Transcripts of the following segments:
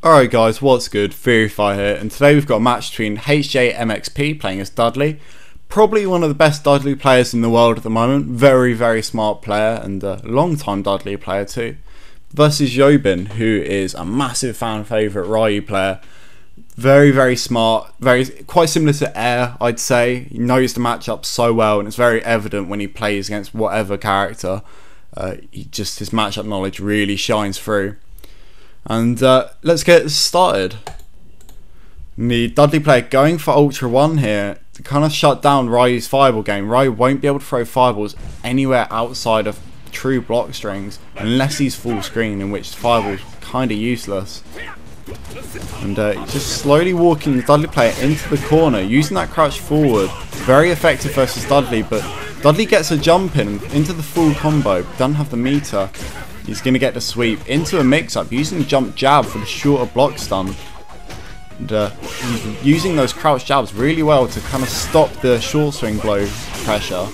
Alright guys, what's good? Verify here, and today we've got a match between HJMxp playing as Dudley. Probably one of the best Dudley players in the world at the moment. Very smart player, and a long time Dudley player too. Versus jyobin, who is a massive fan favourite Ryu player. Very smart, quite similar to Air, I'd say. He knows the matchup so well, and it's very evident when he plays against whatever character. His matchup knowledge really shines through. And let's get started. The Dudley player going for Ultra 1 here to kind of shut down Ryu's fireball game. Ryu won't be able to throw fireballs anywhere outside of true block strings unless he's full screen, in which the fireball's kind of useless. And just slowly walking the Dudley player into the corner, using that crouch forward. Very effective versus Dudley, but Dudley gets a jump in into the full combo, doesn't have the meter. He's going to get the sweep into a mix-up, using the jump jab for the shorter block stun. And he's using those crouch jabs really well to kind of stop the short swing blow pressure.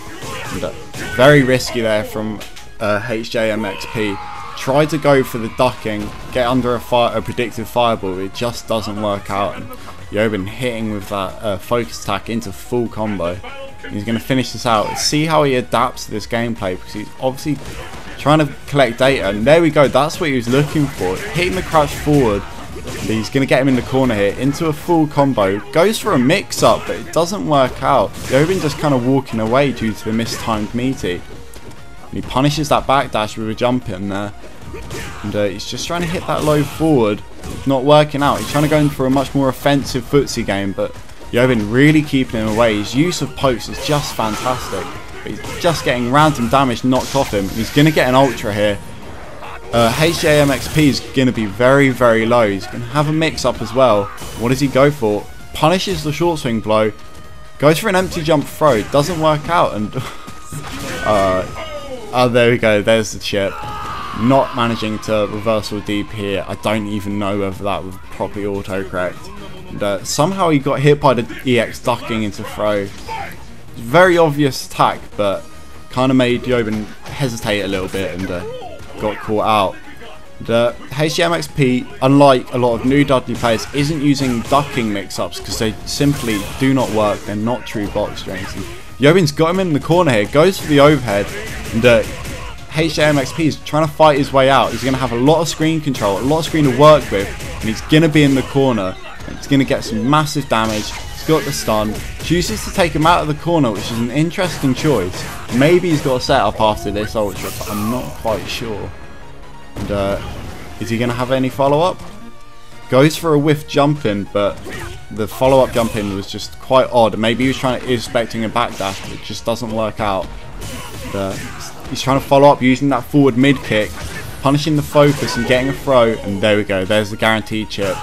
And very risky there from HJMxp. Tried to go for the ducking, get under a predictive fireball, it just doesn't work out. And jyobin hitting with that focus attack into full combo. And he's going to finish this out. See how he adapts to this gameplay, because he's obviously trying to collect data, and there we go, that's what he was looking for, hitting the crouch forward. He's going to get him in the corner here, into a full combo, goes for a mix-up, but it doesn't work out. jyobin just kind of walking away due to the mistimed meaty. And he punishes that backdash with a jump in there, and he's just trying to hit that low forward, not working out. He's trying to go in for a much more offensive footsie game, but jyobin really keeping him away. His use of pokes is just fantastic. But he's just getting random damage knocked off him. He's going to get an ultra here. HJMxp is going to be very low. He's going to have a mix-up as well. What does he go for? Punishes the short swing blow. Goes for an empty jump throw. Doesn't work out. And there we go. There's the chip. Not managing to reversal deep here. I don't even know whether that was properly autocorrect. And somehow he got hit by the EX ducking into throw. Very obvious attack, but kind of made jyobin hesitate a little bit and got caught out. The HJMxp, unlike a lot of new Dudley players, isn't using ducking mix-ups because they simply do not work. They're not true block strings. And jyobin's got him in the corner here, goes for the overhead, and HJMxp is trying to fight his way out. He's going to have a lot of screen control, a lot of screen to work with, and he's going to be in the corner. And he's going to get some massive damage. He's got the stun, chooses to take him out of the corner, which is an interesting choice. Maybe he's got a setup after this ultra, but I'm not quite sure. And is he going to have any follow-up? Goes for a whiff jump in, but the follow-up jump in was just quite odd. Maybe he was expecting a backdash, but it just doesn't work out. He's trying to follow up using that forward mid kick, punishing the focus and getting a throw, and there we go, there's the guaranteed chip.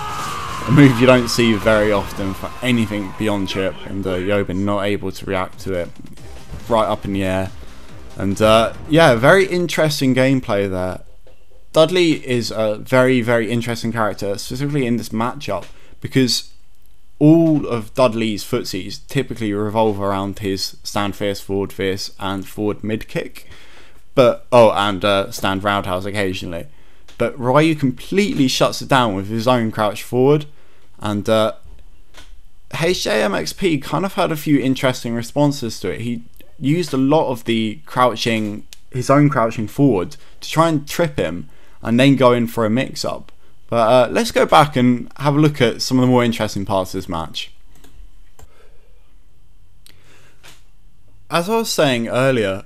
A move you don't see very often for anything beyond chip, and jyobin not able to react to it. Right up in the air. And yeah, very interesting gameplay there. Dudley is a very interesting character, specifically in this matchup, because all of Dudley's footsies typically revolve around his stand fierce, and forward mid kick. But and stand roundhouse occasionally. But Ryu completely shuts it down with his own crouch forward. And HJMxp kind of had a few interesting responses to it. He used a lot of the his own crouching forward to try and trip him and then go in for a mix-up. But let's go back and have a look at some of the more interesting parts of this match. As I was saying earlier,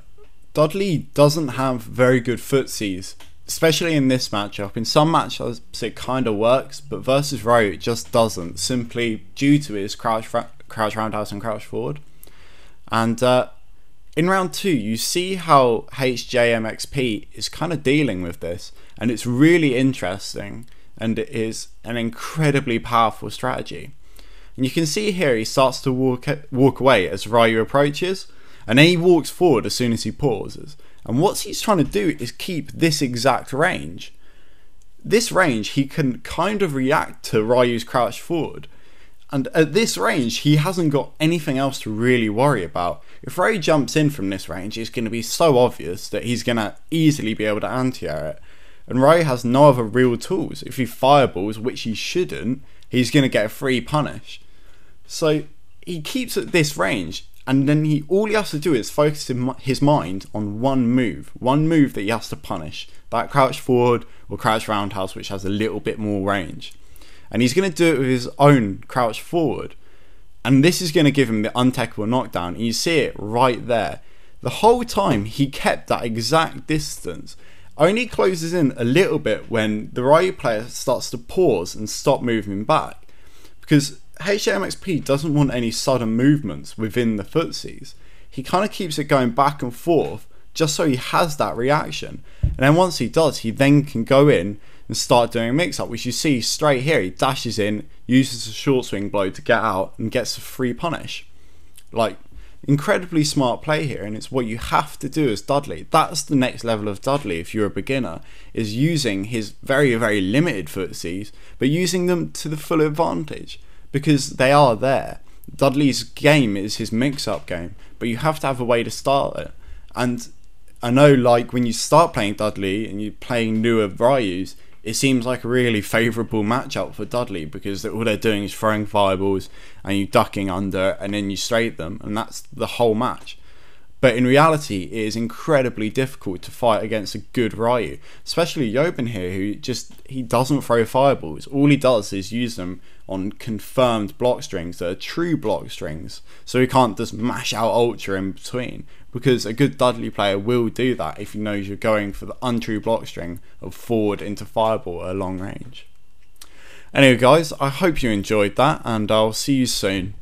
Dudley doesn't have very good footsies, especially in this matchup. In some matchups it kind of works, but versus Ryu it just doesn't, simply due to his crouch roundhouse and crouch forward. And in round 2 you see how HJMxp is kind of dealing with this, and it's really interesting, and it is an incredibly powerful strategy. And you can see here he starts to walk away as Ryu approaches, and then he walks forward as soon as he pauses. And what he's trying to do is keep this exact range. This range, he can kind of react to Ryu's crouch forward. And at this range, he hasn't got anything else to really worry about. If Ryu jumps in from this range, it's going to be so obvious that he's going to easily be able to anti-air it. And Ryu has no other real tools. If he fireballs, which he shouldn't, he's going to get a free punish. So he keeps at this range, and then all he has to do is focus his mind on one move that he has to punish. That crouch forward or crouch roundhouse, which has a little bit more range. And he's going to do it with his own crouch forward. And this is going to give him the untackable knockdown. And you see it right there. The whole time he kept that exact distance. Only closes in a little bit when the Ryu player starts to pause and stop moving back. Because HJMxp doesn't want any sudden movements within the footsies. He kind of keeps it going back and forth just so he has that reaction. And then once he does, he then can go in and start doing a mix-up, which you see straight here. He dashes in, uses a short swing blow to get out and gets a free punish. Like, incredibly smart play here, and it's what you have to do as Dudley. That's the next level of Dudley if you're a beginner, is using his very, very limited footsies, but using them to the full advantage, because they are there. Dudley's game is his mix-up game, but you have to have a way to start it. And I know, like, when you start playing Dudley and you're playing newer Ryus, it seems like a really favourable matchup for Dudley, because all they're doing is throwing fireballs and you ducking under and then you straight them, and that's the whole match. But in reality, it is incredibly difficult to fight against a good Ryu, especially jyobin here, who he doesn't throw fireballs. All he does is use them on confirmed block strings that are true block strings, so he can't just mash out ultra in between, because a good Dudley player will do that if he knows you're going for the untrue block string of forward into fireball at a long range. Anyway guys, I hope you enjoyed that, and I'll see you soon.